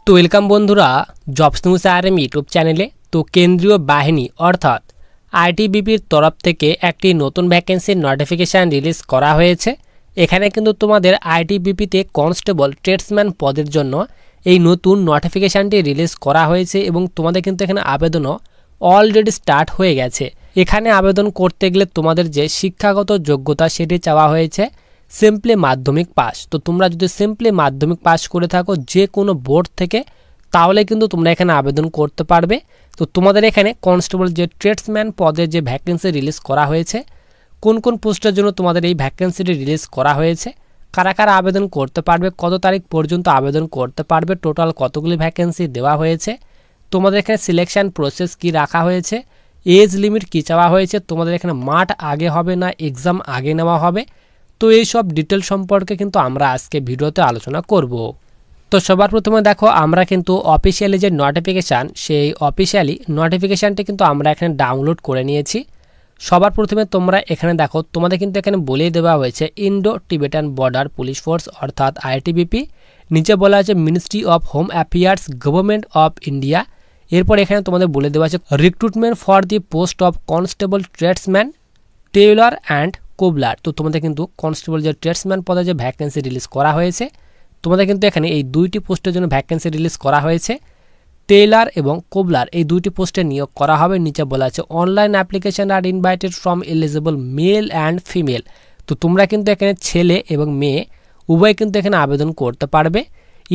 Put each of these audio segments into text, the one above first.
তো ওয়েলকাম বন্ধুরা jobs news RM YouTube চ্যানেলে। তো কেন্দ্রীয় বাহিনী অর্থাৎ আইটিবিপির তরফ থেকে একটি নতুন ভ্যাকেন্সির নোটিফিকেশান রিলিজ করা হয়েছে। এখানে কিন্তু তোমাদের আইটিবিপিতে কনস্টেবল ট্রেডসম্যান পদের জন্য এই নতুন নোটিফিকেশানটি রিলিজ করা হয়েছে এবং তোমাদের কিন্তু এখানে আবেদনও অলরেডি স্টার্ট হয়ে গেছে। এখানে আবেদন করতে গেলে তোমাদের যে শিক্ষাগত যোগ্যতা সেটি চাওয়া হয়েছে সিম্পলি মাধ্যমিক পাস। তো তোমরা যদি সিম্পলি মাধ্যমিক পাস করে থাকো যে কোনো বোর্ড থেকে তাহলে কিন্তু তোমরা এখানে আবেদন করতে পারবে। তো তোমাদের এখানে কনস্টেবল যে ট্রেডসম্যান পদের যে ভ্যাকেন্সি রিলিজ করা হয়েছে, কোন কোন পোস্টের জন্য তোমাদের এই ভ্যাকেন্সিটি রিলিজ করা হয়েছে, কারা কারা আবেদন করতে পারবে, কত তারিখ পর্যন্ত আবেদন করতে পারবে, টোটাল কতগুলি ভ্যাকেন্সি দেওয়া হয়েছে, তোমাদের এখানে সিলেকশন প্রসেস কি রাখা হয়েছে, এজ লিমিট কী চাওয়া হয়েছে, তোমাদের এখানে মাঠ আগে হবে না এক্সাম আগে নেওয়া হবে। তো এই সব ডিটেল সম্পর্কে কিন্তু আমরা আজকে ভিডিওতে আলোচনা করব। তো সবার প্রথমে দেখো আমরা কিন্তু অফিসিয়ালি যে নোটিফিকেশান সেই অফিসিয়ালি নোটিফিকেশানটি কিন্তু আমরা এখানে ডাউনলোড করে নিয়েছি। সবার প্রথমে তোমরা এখানে দেখো তোমাদের কিন্তু এখানে বলেই দেওয়া হয়েছে Indo Tibetan border police force অর্থাৎ আইটিবিপি। নিচে বলা আছে ministry of home affairs government of India. এরপর এখানে তোমাদের বলে দেওয়া আছে recruitment for the post of constable tradesman Taylor and cobbler. তো তোমাদের কিন্তু কনস্টেবল যে ট্রেডসম্যান পদে যে ভ্যাকেন্সি রিলিজ করা হয়েছে, তোমাদের কিন্তু এখানে এই দুইটি পোস্টের জন্য ভ্যাকেন্সি রিলিজ করা হয়েছে। টেইলার এবং কোবলার এই দুইটি পোস্টে নিয়োগ করা হবে। নিচে বলা আছে online application are invited from eligible male and female. তো তোমরা কিন্তু এখানে ছেলে এবং মেয়ে উভয় কিন্তু এখানে আবেদন করতে পারবে।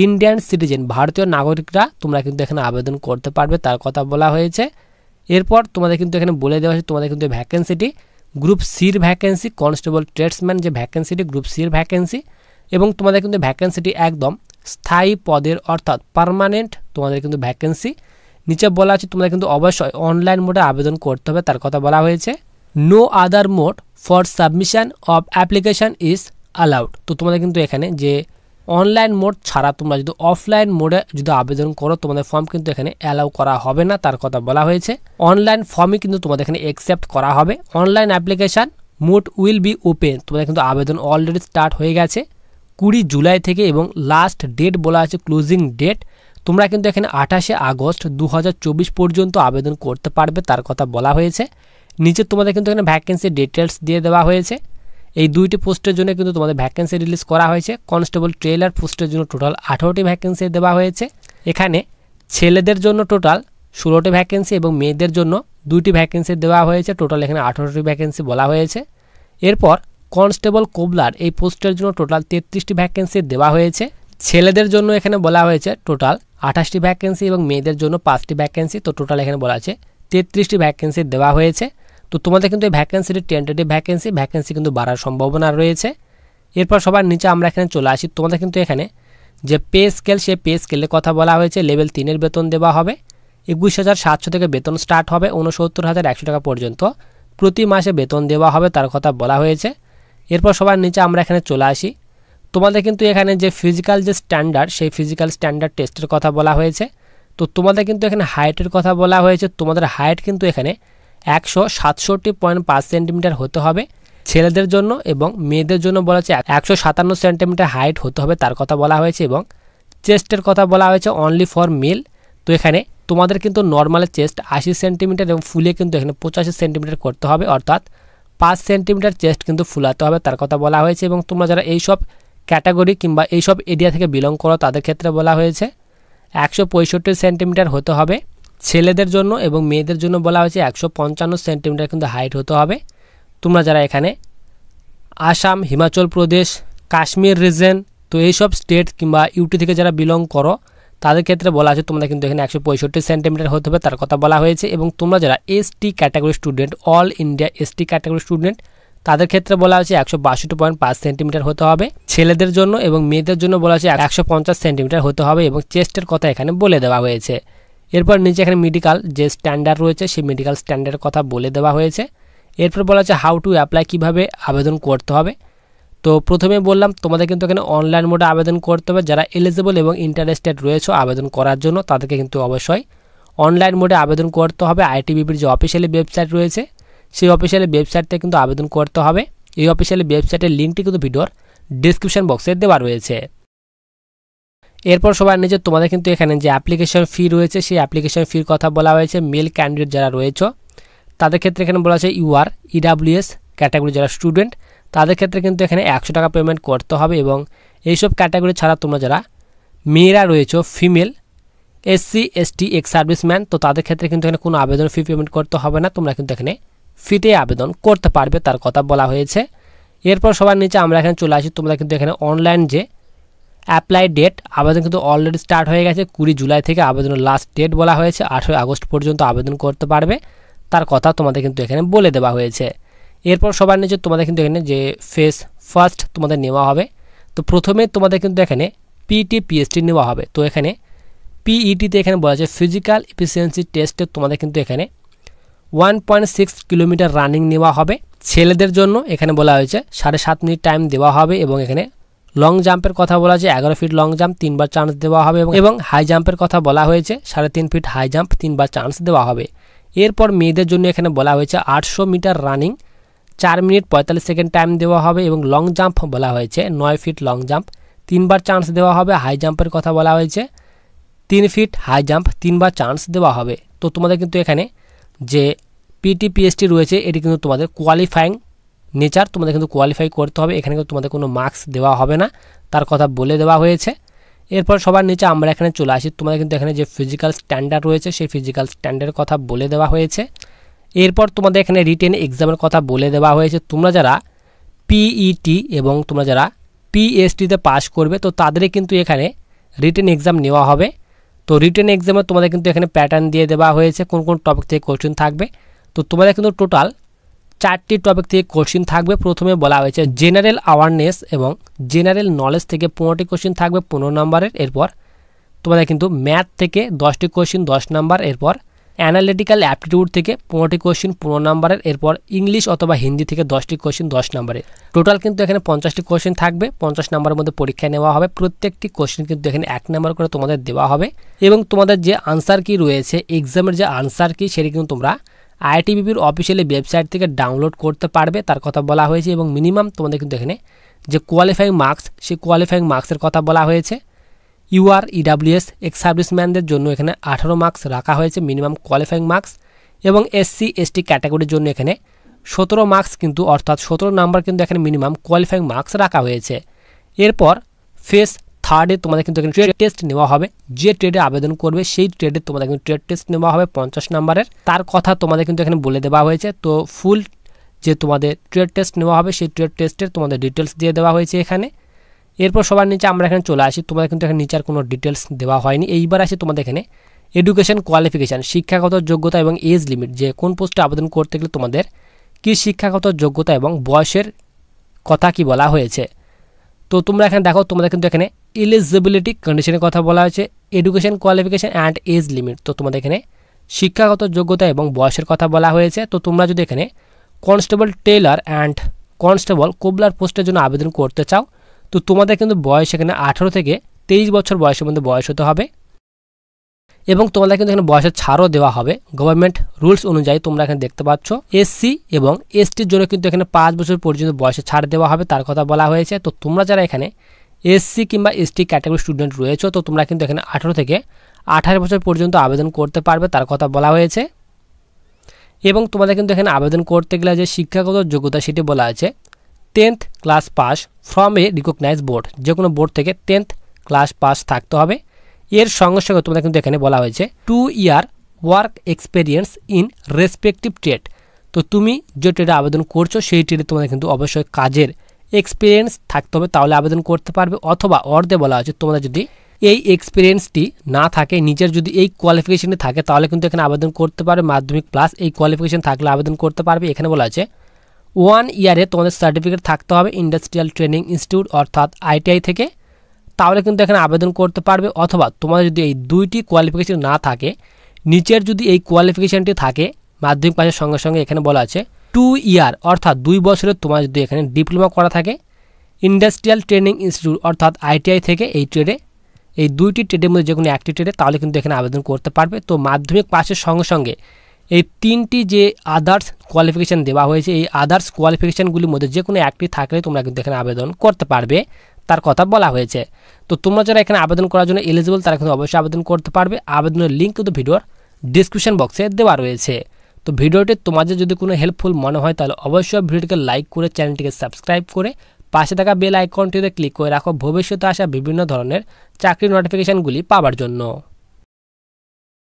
ইন্ডিয়ান সিটিজেন ভারতীয় নাগরিকরা তোমরা কিন্তু এখানে আবেদন করতে পারবে, তার কথা বলা হয়েছে। এরপর তোমাদের কিন্তু এখানে বলে দেওয়া হয়েছে তোমাদের কিন্তু ভ্যাকেন্সিটি গ্রুপ সির ভ্যাকেন্সি, কনস্টেবল ট্রেডসম্যান যে ভ্যাকেন্সিটি গ্রুপ সির ভ্যাকেন্সি, এবং তোমাদের কিন্তু ভ্যাকেন্সিটি একদম স্থায়ী পদের অর্থাৎ পার্মানেন্ট তোমাদের কিন্তু ভ্যাকেন্সি। নিচে বলা আছে তোমাদের কিন্তু অবশ্যই অনলাইন মোডে আবেদন করতে হবে, তার কথা বলা হয়েছে। No other mode for submission of application is allowed. তো তোমাদের কিন্তু এখানে যে অনলাইন মোড ছাড়া তোমরা যদি অফলাইন মোডে যদি আবেদন করো তোমাদের ফর্ম কিন্তু এখানে অ্যালাউ করা হবে না, তার কথা বলা হয়েছে। অনলাইন ফর্মই কিন্তু তোমাদের এখানে অ্যাকসেপ্ট করা হবে। Online application mode will be open. তোমাদের কিন্তু আবেদন অলরেডি স্টার্ট হয়ে গেছে 20 জুলাই থেকে এবং লাস্ট ডেট বলা আছে ক্লোজিং ডেট। তোমরা কিন্তু এখানে 28 আগস্ট 2024 পর্যন্ত আবেদন করতে পারবে, তার কথা বলা হয়েছে। নিচে তোমাদের কিন্তু এখানে ভ্যাকেন্সি ডিটেলস দিয়ে দেওয়া হয়েছে। এই দুইটি পোস্টের জন্য কিন্তু তোমাদের ভ্যাকেন্সি রিলিজ করা হয়েছে। কনস্টেবল ট্রেলার পোস্টের জন্য টোটাল 18টি ভ্যাকেন্সি দেওয়া হয়েছে। এখানে ছেলেদের জন্য টোটাল 16টি ভ্যাকেন্সি এবং মেয়েদের জন্য 2টি ভ্যাকেন্সি দেওয়া হয়েছে। টোটাল এখানে 18টি ভ্যাকেন্সি বলা হয়েছে। এরপর কনস্টেবল কোবলার এই পোস্টের জন্য টোটাল 33টি ভ্যাকেন্সি দেওয়া হয়েছে। ছেলেদের জন্য এখানে বলা হয়েছে টোটাল 28টি ভ্যাকেন্সি এবং মেয়েদের জন্য 5টি ভ্যাকেন্সি। তো টোটাল এখানে বলা আছে 33টি ভ্যাকেন্সি দেওয়া হয়েছে। তো তোমাদের কিন্তু এই ভ্যাকেন্সিটি টেন্টেটিভ ভ্যাকেন্সি কিন্তু বাড়ার সম্ভাবনা রয়েছে। এরপর সবার নিচে আমরা এখানে চলে আসি। তোমাদের কিন্তু এখানে যে পে স্কেল সেই পে স্কেলের কথা বলা হয়েছে। লেভেল 3-এর বেতন দেওয়া হবে 21,700 থেকে বেতন স্টার্ট হবে 69,100 টাকা পর্যন্ত প্রতি মাসে বেতন দেওয়া হবে, তার কথা বলা হয়েছে। এরপর সবার নিচে আমরা এখানে চলে আসি। তোমাদের কিন্তু এখানে যে ফিজিক্যাল যে স্ট্যান্ডার্ড সেই ফিজিক্যাল স্ট্যান্ডার্ড টেস্টের কথা বলা হয়েছে। তো তোমাদের কিন্তু এখানে হাইটের কথা বলা হয়েছে। তোমাদের হাইট কিন্তু এখানে 167.5 সেন্টিমিটার হতে হবে ছেলেদের জন্য এবং মেয়েদের জন্য বলা হচ্ছে 157 সেন্টিমিটার হাইট হতে হবে, তার কথা বলা হয়েছে। এবং চেস্টের কথা বলা হয়েছে অনলি ফর মেল। তো এখানে তোমাদের কিন্তু নর্মাল চেস্ট 80 সেন্টিমিটার এবং ফুলে কিন্তু এখানে 85 সেন্টিমিটার করতে হবে, অর্থাৎ 5 সেন্টিমিটার চেস্ট কিন্তু ফুলাতে হবে, তার কথা বলা হয়েছে। এবং তোমরা যারা এইসব ক্যাটাগরি কিংবা এইসব এরিয়া থেকে বিলং করো তাদের ক্ষেত্রে বলা হয়েছে 165 সেন্টিমিটার হতে হবে ছেলেদের জন্য এবং মেয়েদের জন্য বলা হয়েছে 155 সেন্টিমিটার কিন্তু হাইট হতে হবে। তোমরা যারা এখানে আসাম, হিমাচল প্রদেশ, কাশ্মীর রিজন, তো এইসব স্টেট কিংবা ইউটি থেকে যারা বিলং করো তাদের ক্ষেত্রে বলা আছে তোমরা কিন্তু এখানে 165 সেন্টিমিটার হতে হবে, তার কথা বলা হয়েছে। এবং তোমরা যারা ST category student, all India ST category student, তাদের ক্ষেত্রে বলা হয়েছে 162.5 সেন্টিমিটার হতে হবে ছেলেদের জন্য এবং মেয়েদের জন্য বলা হয়েছে 150 সেন্টিমিটার হতে হবে এবং চেস্টের কথা এখানে বলে দেওয়া হয়েছে। এরপর নিচে এখানে মেডিকেল যে স্ট্যান্ডার্ড রয়েছে সেই মেডিকেল স্ট্যান্ডার্ডের কথা বলে দেওয়া হয়েছে। এরপর বলা হচ্ছে হাউ টু অ্যাপ্লাই, কীভাবে আবেদন করতে হবে। তো প্রথমে বললাম তোমাদের কিন্তু এখানে অনলাইন মোডে আবেদন করতে হবে। যারা এলিজিবল এবং ইন্টারেস্টেড রয়েছে আবেদন করার জন্য তাদেরকে কিন্তু অবশ্যই অনলাইন মোডে আবেদন করতে হবে। আইটিবিপির যে অফিসিয়ালি ওয়েবসাইট রয়েছে সেই অফিসিয়ালি ওয়েবসাইট থেকে কিন্তু আবেদন করতে হবে। এই অফিসিয়ালি ওয়েবসাইটের লিঙ্কটি কিন্তু ভিডিওর ডেসক্রিপশন বক্সে দেওয়া রয়েছে। এরপর সবার নিচে তোমাদের কিন্তু এখানে যে অ্যাপ্লিকেশন ফি রয়েছে সেই অ্যাপ্লিকেশন ফির কথা বলা হয়েছে। মেল ক্যান্ডিডেট যারা রয়েছে তাদের ক্ষেত্রে এখানে বলা আছে ইউআর ইডাব্লিউএস ক্যাটাগরি যারা স্টুডেন্ট তাদের ক্ষেত্রে কিন্তু এখানে 100 টাকা পেমেন্ট করতে হবে। এবং এইসব ক্যাটাগরি ছাড়া তোমরা যারা মেয়েরা রয়েছে female SC ST ex serviceman তো তাদের ক্ষেত্রে কিন্তু এখানে কোনো আবেদন ফি পেমেন্ট করতে হবে না, তোমরা কিন্তু এখানে ফ্রিতে আবেদন করতে পারবে তার কথা বলা হয়েছে। এরপর সবার নিচে আমরা এখানে চলে আসি, তোমরা কিন্তু এখানে অনলাইন যে অ্যাপ্লাই ডেট আবেদন কিন্তু অলরেডি স্টার্ট হয়ে গেছে। 20 জুলাই থেকে আবেদনের লাস্ট ডেট বলা হয়েছে, 18 আগস্ট পর্যন্ত আবেদন করতে পারবে তার কথা তোমাদের কিন্তু এখানে বলে দেওয়া হয়েছে। এরপর সবার নিচে তোমাদের কিন্তু এখানে যে ফেস ফার্স্ট তোমাদের নেওয়া হবে, তো প্রথমে তোমাদের কিন্তু এখানে পিটি পিএসটি নেওয়া হবে। তো এখানে পিইটিতে এখানে বলা আছে ফিজিক্যাল এফিসিয়েন্সি টেস্টে তোমাদের কিন্তু এখানে 1.6 কিলোমিটার রানিং নেওয়া হবে। ছেলেদের জন্য এখানে বলা হয়েছে 7.5 মিনিট টাইম দেওয়া হবে। এবং এখানে লং জাম্পের কথা বলা আছে 11 ফিট লং জাম্প 3 বার চান্স দেওয়া হবে। এবং হাই জাম্পের কথা বলা হয়েছে 3.5 ফিট হাই জাম্প 3 বার চান্স দেওয়া হবে। এরপর মেয়েদের জন্য এখানে বলা হয়েছে 800 metre running 4 minute 45 second time দেওয়া হবে। এবং লং জাম্প বলা হয়েছে 9 ফিট লং জাম্প 3 বার চান্স দেওয়া হবে। হাই জাম্পের কথা বলা হয়েছে 3 ফিট হাই জাম্প 3 বার চান্স দেওয়া হবে। তো তোমাদের কিন্তু এখানে যে পিটি পিএসটি রয়েছে এটি কিন্তু তোমাদের কোয়ালিফাইং নেচার, তোমাদের কিন্তু কোয়ালিফাই করতে হবে, এখানে কিন্তু তোমাদের কোনো মার্কস দেওয়া হবে না তার কথা বলে দেওয়া হয়েছে। এরপর সবার নিচে আমরা এখানে চলে আসি, তোমাদের কিন্তু এখানে যে ফিজিক্যাল স্ট্যান্ডার্ড রয়েছে সেই ফিজিক্যাল স্ট্যান্ডার্ডের কথা বলে দেওয়া হয়েছে। এরপর তোমাদের এখানে রিটেন এক্সামের কথা বলে দেওয়া হয়েছে। তোমরা যারা পিইটি এবং তোমরা যারা পিএসটিতে পাস করবে তো তাদেরই কিন্তু এখানে রিটেন এক্সাম নেওয়া হবে। তো রিটেন এক্সামে তোমাদের কিন্তু এখানে প্যাটার্ন দিয়ে দেওয়া হয়েছে কোন কোন টপিক থেকে কোশ্চেন থাকবে। তো তোমাদের কিন্তু টোটাল 4টি টপিক থেকে কোশ্চেন থাকবে। প্রথমে বলা হয়েছে জেনারেল অ্যাওয়ারনেস এবং জেনারেল নলেজ থেকে 15টি কোশ্চেন থাকবে 15 নম্বরের। এরপর তোমাদের কিন্তু ম্যাথ থেকে 10টি কোশ্চেন 10 নম্বর। এরপর অ্যানালিটিক্যাল অ্যাপটিটিউড থেকে 15টি কোশ্চেন 15 নম্বরের। এরপর ইংলিশ অথবা হিন্দি থেকে 10টি কোশ্চেন 10 নম্বরের। টোটাল কিন্তু এখানে 50টি কোশ্চেন থাকবে, 50 নম্বরের মধ্যে পরীক্ষা নেওয়া হবে। প্রত্যেকটি কোশ্চেন কিন্তু এখানে 1 নম্বর করে তোমাদের দেওয়া হবে। এবং তোমাদের যে আনসার কি রয়েছে এক্সামের যে আনসার কি সেটি কিন্তু তোমরা আইআইটিবিপির অফিসিয়ালি ওয়েবসাইট থেকে ডাউনলোড করতে পারবে তার কথা বলা হয়েছে। এবং মিনিমাম তোমাদের কিন্তু এখানে যে কোয়ালিফাইং মার্কস সেই কোয়ালিফাইং মার্কসের কথা বলা হয়েছে। ইউআর ইডাব্লিউএস এক্স সার্ভিসম্যানদের জন্য এখানে 18 মার্কস রাখা হয়েছে মিনিমাম কোয়ালিফাইং মার্কস। এবং এসসি এসটি ক্যাটাগরির জন্য এখানে 17 মার্কস কিন্তু অর্থাৎ 17 নাম্বার কিন্তু এখানে মিনিমাম কোয়ালিফাইং মার্কস রাখা হয়েছে। এরপর ফেস থার্ডে তোমাদের কিন্তু এখানে ট্রেড টেস্ট নেওয়া হবে। যে ট্রেডে আবেদন করবে সেই ট্রেডে তোমাদের কিন্তু ট্রেড টেস্ট নেওয়া হবে 50 নম্বরের, তার কথা তোমাদের কিন্তু এখানে বলে দেওয়া হয়েছে। তো ফুল যে তোমাদের ট্রেড টেস্ট নেওয়া হবে সেই ট্রেড টেস্টের তোমাদের ডিটেলস দিয়ে দেওয়া হয়েছে এখানে। এরপর সবার নিচে আমরা এখানে চলে আসি, তোমাদের কিন্তু এখানে নিচের কোনো ডিটেলস দেওয়া হয়নি। এইবার আসি তোমাদের এখানে এডুকেশন কোয়ালিফিকেশান শিক্ষাগত যোগ্যতা এবং এজ লিমিট, যে কোন পোস্টে আবেদন করতে গেলে তোমাদের কি শিক্ষাগত যোগ্যতা এবং বয়সের কথা কি বলা হয়েছে। তো তোমরা এখানে দেখো তোমাদের কিন্তু এখানে এলিজিবিলিটি কন্ডিশনের কথা বলা হয়েছে, education qualification and age limit. তো তোমাদের এখানে শিক্ষাগত যোগ্যতা এবং বয়সের কথা বলা হয়েছে। তো তোমরা যদি এখানে constable Taylor and constable cobbler পোস্টের জন্য আবেদন করতে চাও তো তোমাদের কিন্তু বয়স এখানে 18 থেকে 23 বছর বয়সের মধ্যে বয়স হতে হবে। এবং তোমাদের কিন্তু এখানে বয়সের ছাড়ও দেওয়া হবে গভর্নমেন্ট রুলস অনুযায়ী, তোমরা এখানে দেখতে পাচ্ছ। এসসি এবং এসটির জন্য কিন্তু এখানে 5 বছর পর্যন্ত বয়সে ছাড় দেওয়া হবে তার কথা বলা হয়েছে। তো তোমরা যারা এখানে এসসি কিংবা এসটি ক্যাটাগরি স্টুডেন্ট রয়েছে তো তোমরা কিন্তু এখানে 18 থেকে 28 বছর পর্যন্ত আবেদন করতে পারবে তার কথা বলা হয়েছে। এবং তোমাদের কিন্তু এখানে আবেদন করতে গেলে যে শিক্ষাগত যোগ্যতা সেটি বলা আছে 10th class pass from a recognise board, যে কোনো বোর্ড থেকে 10th ক্লাস পাস থাকতে হবে। এর সঙ্গে সঙ্গে তোমাদের কিন্তু এখানে বলা হয়েছে 2 year work experience in respective trade. তো তুমি যে ট্রেডে আবেদন করছো সেই ট্রেডে তোমাদের কিন্তু অবশ্যই কাজের এক্সপিরিয়েন্স থাকতে হবে, তাহলে আবেদন করতে পারবে। অথবা অর্ধে বলা হয়েছে তোমাদের যদি এই এক্সপিরিয়েন্সটি না থাকে, নিজের যদি এই কোয়ালিফিকেশনটি থাকে তাহলে কিন্তু এখানে আবেদন করতে পারবে। মাধ্যমিক প্লাস এই কোয়ালিফিকেশন থাকলে আবেদন করতে পারবে। এখানে বলা আছে 1 ইয়ারে তোমাদের সার্টিফিকেট থাকতে হবে ইন্ডাস্ট্রিয়াল ট্রেনিং ইনস্টিটিউট অর্থাৎ আইটিআই থেকে, তাহলে কিন্তু এখানে আবেদন করতে পারবে। অথবা তোমাদের যদি এই দুইটি কোয়ালিফিকেশন না থাকে, নিচের যদি এই কোয়ালিফিকেশনটি থাকে মাধ্যমিক পাশের সঙ্গে সঙ্গে এখানে বলা আছে 2 ইয়ার অর্থাৎ 2 বছরের তোমার যদি এখানে ডিপ্লোমা করা থাকে ইন্ডাস্ট্রিয়াল ট্রেনিং ইনস্টিটিউট অর্থাৎ আইটিআই থেকে এই ট্রেডে, এই দুইটি ট্রেডের মধ্যে যে কোনো একটি ট্রেডে, তাহলে কিন্তু এখানে আবেদন করতে পারবে। তো মাধ্যমিক পাশের সঙ্গে সঙ্গে এই 3টি যে আদার্স কোয়ালিফিকেশান দেওয়া হয়েছে এই আদার্স কোয়ালিফিকেশানগুলির মধ্যে যে কোনো একটি থাকলে তোমরা কিন্তু এখানে আবেদন করতে পারবে তার কথা বলা হয়েছে। তো তোমরা যারা এখানে আবেদন করার জন্য এলিজিবল তারা কিন্তু অবশ্যই আবেদন করতে পারবে। আবেদনের লিঙ্ক কিন্তু ভিডিওর ডিসক্রিপশন বক্সে দেওয়া রয়েছে। তো ভিডিওটি তোমাদের যদি কোনো হেল্পফুল মনে হয় তাহলে অবশ্যই ভিডিওটিকে লাইক করে চ্যানেলটিকে সাবস্ক্রাইব করে পাশে থাকা বেল আইকনটিতে ক্লিক করে রাখো ভবিষ্যতে আসা বিভিন্ন ধরনের চাকরির নোটিফিকেশনগুলি পাওয়ার জন্য।